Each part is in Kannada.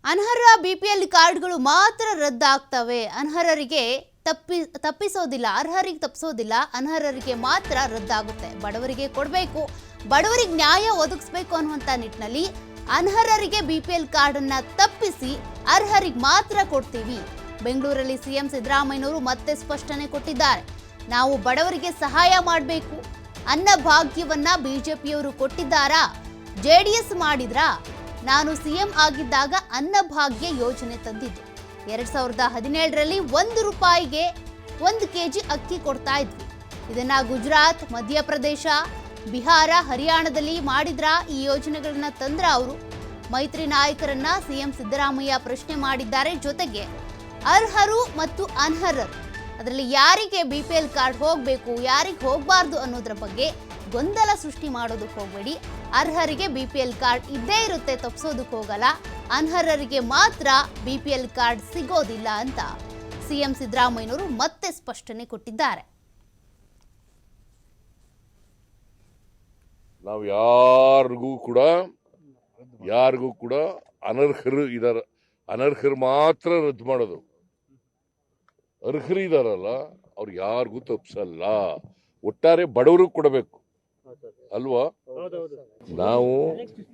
ಅನರ್ಹ ಬಿಪಿಎಲ್ ಕಾರ್ಡ್ಗಳು ಮಾತ್ರ ರದ್ದಾಗ್ತವೆ. ಅನರ್ಹರಿಗೆ ತಪ್ಪಿಸೋದಿಲ್ಲ, ಅರ್ಹರಿಗೆ ತಪ್ಪಿಸೋದಿಲ್ಲ, ಅನರ್ಹರಿಗೆ ಮಾತ್ರ ರದ್ದಾಗುತ್ತೆ. ಬಡವರಿಗೆ ಕೊಡಬೇಕು, ಬಡವರಿಗೆ ನ್ಯಾಯ ಒದಗಿಸಬೇಕು ಅನ್ನುವಂಥ ನಿಟ್ಟಿನಲ್ಲಿ ಅನರ್ಹರಿಗೆ ಬಿಪಿಎಲ್ ಕಾರ್ಡ್ ಅನ್ನ ತಪ್ಪಿಸಿ ಅರ್ಹರಿಗೆ ಮಾತ್ರ ಕೊಡ್ತೀವಿ. ಬೆಂಗಳೂರಲ್ಲಿ ಸಿಎಂ ಸಿದ್ದರಾಮಯ್ಯನವರು ಮತ್ತೆ ಸ್ಪಷ್ಟನೆ ಕೊಟ್ಟಿದ್ದಾರೆ. ನಾವು ಬಡವರಿಗೆ ಸಹಾಯ ಮಾಡಬೇಕು. ಅನ್ನ ಭಾಗ್ಯವನ್ನ ಬಿಜೆಪಿಯವರು ಕೊಟ್ಟಿದ್ದಾರಾ? ಜೆಡಿಎಸ್ ಮಾಡಿದ್ರಾ? ನಾನು ಸಿಎಂ ಆಗಿದ್ದಾಗ ಅನ್ನಭಾಗ್ಯ ಯೋಜನೆ ತಂದಿದ್ದು 2017ರಲ್ಲಿ 1 ರೂಪಾಯಿಗೆ 1 ಕೆಜಿ ಅಕ್ಕಿ ಕೊಡ್ತಾ ಇದ್ವಿ. ಇದನ್ನ ಗುಜರಾತ್, ಮಧ್ಯಪ್ರದೇಶ, ಬಿಹಾರ, ಹರಿಯಾಣದಲ್ಲಿ ಮಾಡಿದ್ರ ಈ ಯೋಜನೆಗಳನ್ನ ತಂದ್ರ ಅವರು. ಮೈತ್ರಿ ನಾಯಕರನ್ನ ಸಿಎಂ ಸಿದ್ದರಾಮಯ್ಯ ಪ್ರಶ್ನೆ ಮಾಡಿದ್ದಾರೆ. ಜೊತೆಗೆ ಅರ್ಹರು ಮತ್ತು ಅನರ್ಹರು, ಅದರಲ್ಲಿ ಯಾರಿಗೆ ಬಿಪಿಎಲ್ ಕಾರ್ಡ್ ಹೋಗಬೇಕು, ಯಾರಿಗೆ ಹೋಗಬಾರ್ದು ಅನ್ನೋದ್ರ ಬಗ್ಗೆ ಗೊಂದಲ ಸೃಷ್ಟಿ ಮಾಡೋದಕ್ಕೆ ಹೋಗಬೇಡಿ. ಅರ್ಹರಿಗೆ ಬಿಪಿಎಲ್ ಕಾರ್ಡ್ ಇದ್ದೇ ಇರುತ್ತೆ, ತಪ್ಪಿಸೋದಕ್ಕೆ ಹೋಗಲ್ಲ. ಅನರ್ಹರಿಗೆ ಮಾತ್ರ ಬಿಪಿಎಲ್ ಕಾರ್ಡ್ ಸಿಗೋದಿಲ್ಲ ಅಂತ ಸಿಎಂ ಸಿದ್ದರಾಮಯ್ಯನವರು ಮತ್ತೆ ಸ್ಪಷ್ಟನೆ ಕೊಟ್ಟಿದ್ದಾರೆ. ನಾವು ಯಾರಿಗೂ ಕೂಡ ಅನರ್ಹರು ಇದಾರೆ, ಅನರ್ಹರು ಮಾತ್ರ ರದ್ದು ಮಾಡೋದು. ಅರ್ಹರು ಇದಾರಲ್ಲ ಅವ್ರು ಯಾರಿಗೂ ತಪ್ಪಿಸಲ್ಲ. ಒಟ್ಟಾರೆ ಬಡವರಿಗೆ ಕೊಡಬೇಕು ಅಲ್ವಾ? ನಾವು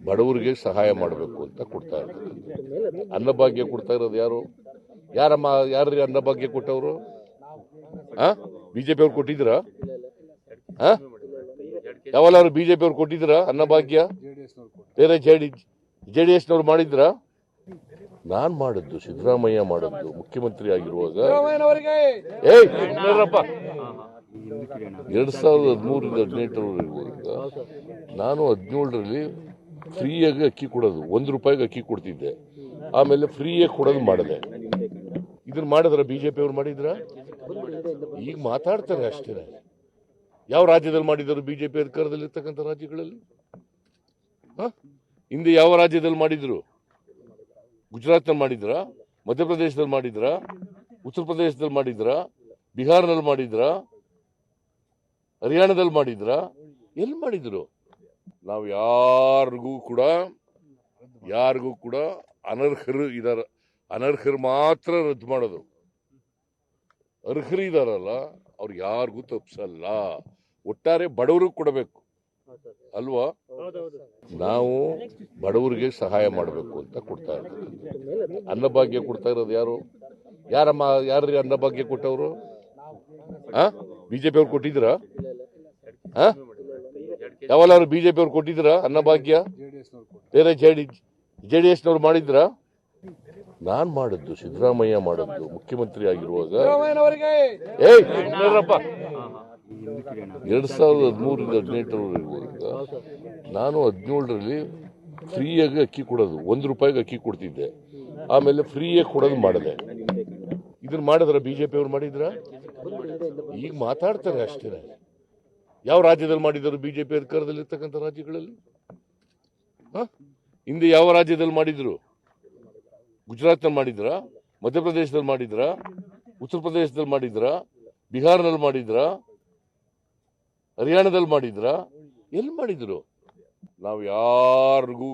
ಬಡವರಿಗೆ ಸಹಾಯ ಮಾಡಬೇಕು ಅಂತ ಕೊಡ್ತಾ ಇದ್ದೀವಿ. ಅನ್ನಭಾಗ್ಯ ಕೊಡ್ತಾ ಇರೋದು ಯಾರು? ಯಾರ್ರಿ ಅನ್ನಭಾಗ್ಯ ಕೊಟ್ಟವರು? ಬಿಜೆಪಿ ಅವ್ರು ಕೊಟ್ಟಿದ್ರ? ಯಾವಲ್ಲಾರು ಬಿಜೆಪಿ ಅವ್ರು ಕೊಟ್ಟಿದ್ರ ಅನ್ನಭಾಗ್ಯ? ಬೇರೆ ಜೆಡಿಎಸ್ನವ್ರು ಮಾಡಿದ್ರ? ನಾನ್ ಮಾಡಿದ್ದು, ಸಿದ್ದರಾಮಯ್ಯ ಮಾಡಿದ್ದು, ಮುಖ್ಯಮಂತ್ರಿ ಆಗಿರುವಾಗ. 2013-18 ನಾನು 17ರಲ್ಲಿ ಫ್ರೀಯಾಗಿ ಅಕ್ಕಿ ಕೊಡೋದು, 1 ರೂಪಾಯಿಗೆ ಅಕ್ಕಿ ಕೊಡ್ತಿದ್ದೆ. ಆಮೇಲೆ ಫ್ರೀಯಾಗಿ ಕೊಡೋದು ಮಾಡಿದೆ. ಇದನ್ನ ಮಾಡಿದ್ರ ಬಿಜೆಪಿ ಅವ್ರು ಮಾಡಿದ್ರ? ಈಗ ಮಾತಾಡ್ತಾರೆ ಅಷ್ಟೇ. ಯಾವ ರಾಜ್ಯದಲ್ಲಿ ಮಾಡಿದರು ಬಿಜೆಪಿ ಅಧಿಕಾರದಲ್ಲಿ ಇರ್ತಕ್ಕಂಥ ರಾಜ್ಯಗಳಲ್ಲಿ? ಹಿಂದೆ ಯಾವ ರಾಜ್ಯದಲ್ಲಿ ಮಾಡಿದ್ರು? ಗುಜರಾತ್ನಲ್ಲಿ ಮಾಡಿದ್ರ? ಮಧ್ಯಪ್ರದೇಶದಲ್ಲಿ ಮಾಡಿದ್ರ? ಉತ್ತರ ಪ್ರದೇಶದಲ್ಲಿ ಮಾಡಿದ್ರ? ಬಿಹಾರ್ನಲ್ಲಿ ಮಾಡಿದ್ರ? ಹರಿಯಾಣದಲ್ಲಿ ಮಾಡಿದ್ರ? ಎಲ್ಲಿ ಮಾಡಿದ್ರು? ನಾವು ಯಾರಿಗೂ ಕೂಡ ಅನರ್ಹರು ಇದಾರೆ, ಅನರ್ಹರು ಮಾತ್ರ ರದ್ದು ಮಾಡೋದು. ಅರ್ಹರು ಇದಾರಲ್ಲ ಅವ್ರು ಯಾರಿಗೂ ತಪ್ಪಿಸಲ್ಲ. ಒಟ್ಟಾರೆ ಬಡವರಿಗೆ ಕೊಡಬೇಕು ಅಲ್ವಾ? ನಾವು ಬಡವರಿಗೆ ಸಹಾಯ ಮಾಡಬೇಕು ಅಂತ ಕೊಡ್ತಾ ಇದ್ದೀವಿ. ಅನ್ನಭಾಗ್ಯ ಕೊಡ್ತಾ ಇರೋದು ಯಾರು? ಯಾರ್ರಿ ಅನ್ನಭಾಗ್ಯ ಕೊಟ್ಟವರು? ಬಿಜೆಪಿ ಅವ್ರು ಕೊಟ್ಟಿದ್ರ? ಯಾವಲ್ಲಾರು ಬಿಜೆಪಿ ಅವ್ರು ಕೊಟ್ಟಿದ್ರ ಅನ್ನಭಾಗ್ಯ? ಬೇರೆ ಜೆಡಿಎಸ್ನವ್ರು ಮಾಡಿದ್ರ? ನಾನ್ ಮಾಡಿದ್ದು, ಸಿದ್ದರಾಮಯ್ಯ ಮಾಡಿದ್ದು, ಮುಖ್ಯಮಂತ್ರಿ ಆಗಿರುವಾಗ. 2013-18 ನಾನು 17ರಲ್ಲಿ ಫ್ರೀಯಾಗಿ ಅಕ್ಕಿ ಕೊಡೋದು, 1 ರೂಪಾಯಿಗೆ ಅಕ್ಕಿ ಕೊಡ್ತಿದ್ದೆ. ಆಮೇಲೆ ಫ್ರೀಯಾಗಿ ಕೊಡೋದು ಮಾಡಿದೆ. ಇದನ್ನ ಮಾಡಿದ್ರ ಬಿಜೆಪಿ ಅವ್ರು ಮಾಡಿದ್ರ? ಈಗ ಮಾತಾಡ್ತಾರೆ ಅಷ್ಟೇ. ಯಾವ ರಾಜ್ಯದಲ್ಲಿ ಮಾಡಿದರು ಬಿಜೆಪಿ ಅಧಿಕಾರದಲ್ಲಿ ಇರ್ತಕ್ಕಂಥ ರಾಜ್ಯಗಳಲ್ಲಿ? ಹಿಂದೆ ಯಾವ ರಾಜ್ಯದಲ್ಲಿ ಮಾಡಿದ್ರು? ಗುಜರಾತ್ನಲ್ಲಿ ಮಾಡಿದ್ರ? ಮಧ್ಯಪ್ರದೇಶದಲ್ಲಿ ಮಾಡಿದ್ರ? ಉತ್ತರ ಪ್ರದೇಶದಲ್ಲಿ ಮಾಡಿದ್ರ? ಬಿಹಾರ್ನಲ್ಲಿ ಮಾಡಿದ್ರ? ಹರಿಯಾಣದಲ್ಲಿ ಮಾಡಿದ್ರ? ಎಲ್ಲಿ ಮಾಡಿದ್ರು? ನಾವು ಯಾರಿಗೂ